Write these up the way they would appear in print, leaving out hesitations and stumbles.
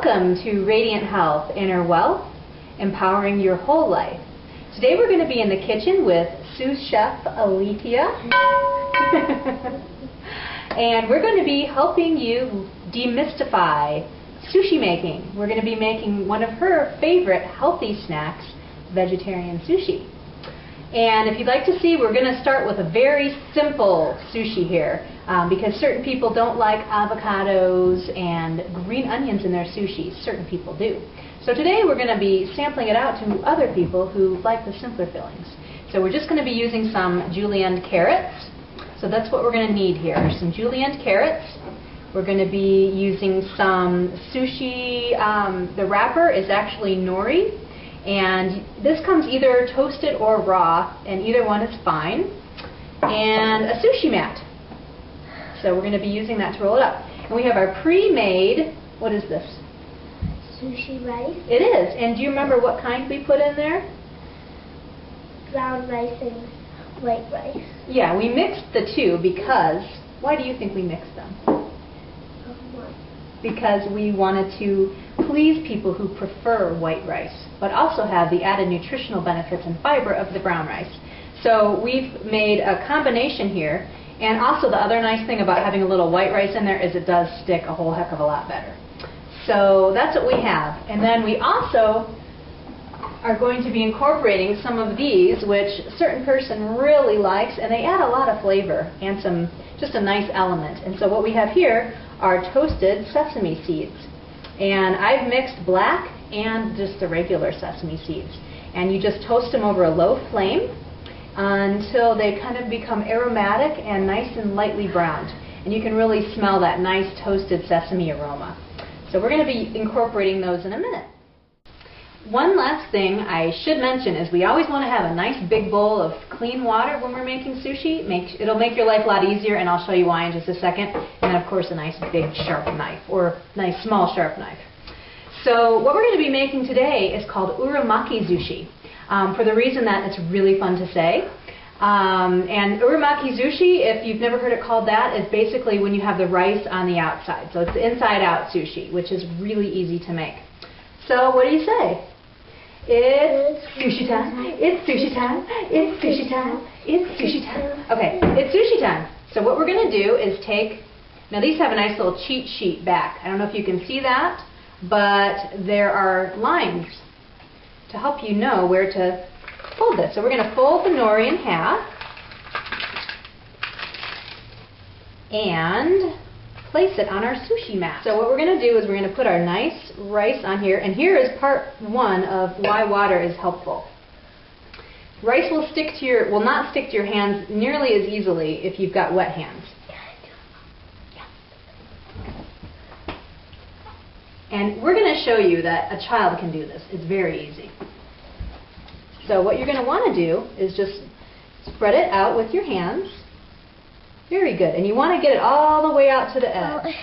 Welcome to Radiant Health, Inner Wealth, Empowering Your Whole Life. Today we're going to be in the kitchen with sous chef Alethea. And we're going to be helping you demystify sushi making. We're going to be making one of her favorite healthy snacks, vegetarian sushi. And if you'd like to see, we're going to start with a very simple sushi here because certain people don't like avocados and green onions in their sushi. Certain people do. So today we're going to be sampling it out to other people who like the simpler fillings. So we're just going to be using some julienne carrots. So that's what we're going to need here. Some julienne carrots. We're going to be using some sushi. The wrapper is actually nori. And this comes either toasted or raw, and either one is fine. And a sushi mat. So we're going to be using that to roll it up. And we have our pre-made, what is this? Sushi rice. It is. And do you remember what kind we put in there? Brown rice and white rice. Yeah, we mixed the two because, why do you think we mixed them? Because we wanted to please people who prefer white rice, but also have the added nutritional benefits and fiber of the brown rice. So we've made a combination here, and also the other nice thing about having a little white rice in there is it does stick a whole heck of a lot better. So that's what we have. And then we also are going to be incorporating some of these, which a certain person really likes, and they add a lot of flavor and just a nice element. And so what we have here are toasted sesame seeds. And I've mixed black and just the regular sesame seeds. And you just toast them over a low flame until they kind of become aromatic and nice and lightly browned. And you can really smell that nice toasted sesame aroma. So we're going to be incorporating those in a minute. One last thing I should mention is we always want to have a nice big bowl of clean water when we're making sushi. It'll make your life a lot easier, and I'll show you why in just a second. And of course a nice big sharp knife, or nice small sharp knife. So what we're going to be making today is called uramaki sushi, for the reason that it's really fun to say. And uramaki sushi, if you've never heard it called that, is basically when you have the rice on the outside. So it's the inside out sushi, which is really easy to make. So what do you say? It's sushi time, it's sushi time, it's sushi time, it's sushi time. Okay, it's sushi time. So what we're going to do is now these have a nice little cheat sheet back. I don't know if you can see that, but there are lines to help you know where to fold this. So we're going to fold the nori in half and place it on our sushi mat. So what we're going to do is we're going to put our nice rice on here, and here is part one of why water is helpful. Rice will not stick to your hands nearly as easily if you've got wet hands. And we're going to show you that a child can do this. It's very easy. So what you're going to want to do is just spread it out with your hands. Very good. And you want to get it all the way out to the edge.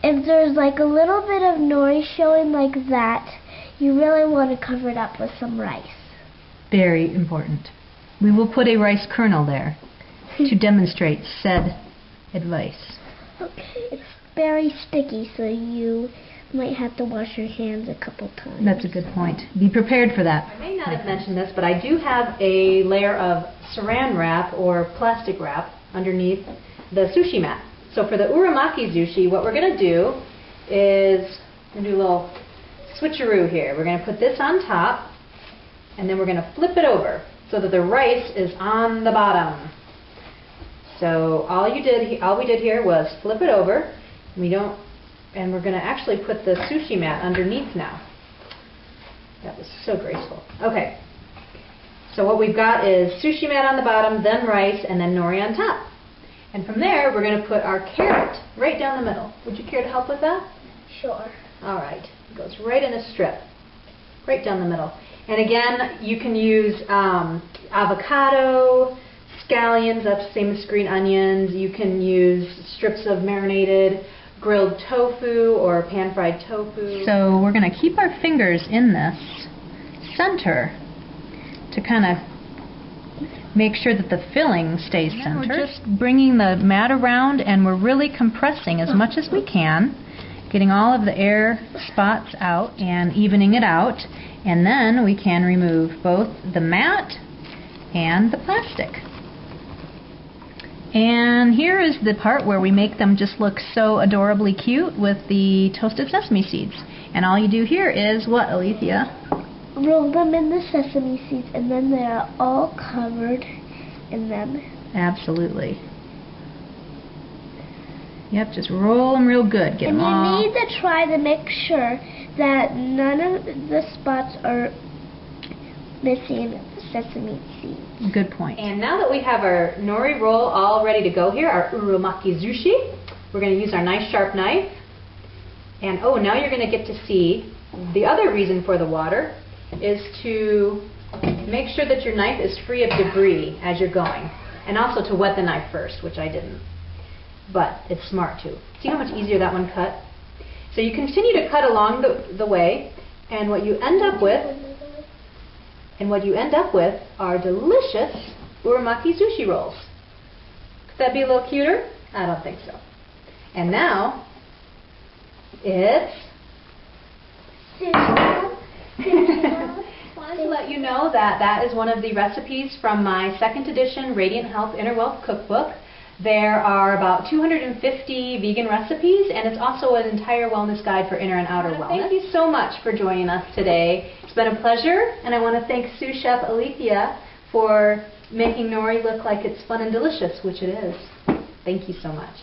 If there's like a little bit of nori showing like that, you really want to cover it up with some rice. Very important. We will put a rice kernel there to demonstrate said advice. Okay. It's very sticky, so you might have to wash your hands a couple times. That's a good point. Be prepared for that. I may not have mentioned this, but I do have a layer of saran wrap or plastic wrap underneath the sushi mat. So for the uramaki sushi, what we're going to do is we're going to do a little switcheroo here. We're going to put this on top, and then we're going to flip it over so that the rice is on the bottom. So all we did here was flip it over. And we're going to actually put the sushi mat underneath now. That was so graceful. Okay. So what we've got is sushi mat on the bottom, then rice, and then nori on top. And from there, we're going to put our carrot right down the middle. Would you care to help with that? Sure. All right. It goes right in a strip, right down the middle. And again, you can use avocado, scallions, that's the same as green onions. You can use strips of marinated grilled tofu or pan-fried tofu. So we're going to keep our fingers in this center to kind of make sure that the filling stays centered. We're just bringing the mat around, and we're really compressing as much as we can, getting all of the air spots out and evening it out. And then we can remove both the mat and the plastic. And here is the part where we make them just look so adorably cute with the toasted sesame seeds. And all you do here is what, Alethea? Roll them in the sesame seeds, and then they are all covered in them. Absolutely. Yep, just roll them real good. Get them all. And you need to try to make sure that none of the spots are missing sesame seeds. Good point. And now that we have our nori roll all ready to go here, our urumaki sushi, we're going to use our nice sharp knife. And oh, now you're going to get to see the other reason for the water is to make sure that your knife is free of debris as you're going. And also to wet the knife first, which I didn't. But it's smart to. See how much easier that one cut? So you continue to cut along the way, and what you end up with are delicious urumaki sushi rolls. Could that be a little cuter? I don't think so. And now it's wanted to let you know that that is one of the recipes from my second edition Radiant Health Inner Wealth Cookbook. There are about 250 vegan recipes, and it's also an entire wellness guide for inner and outer wellness. Thank you so much for joining us today. It's been a pleasure, and I want to thank sous chef Alethea for making nori look like it's fun and delicious, which it is. Thank you so much.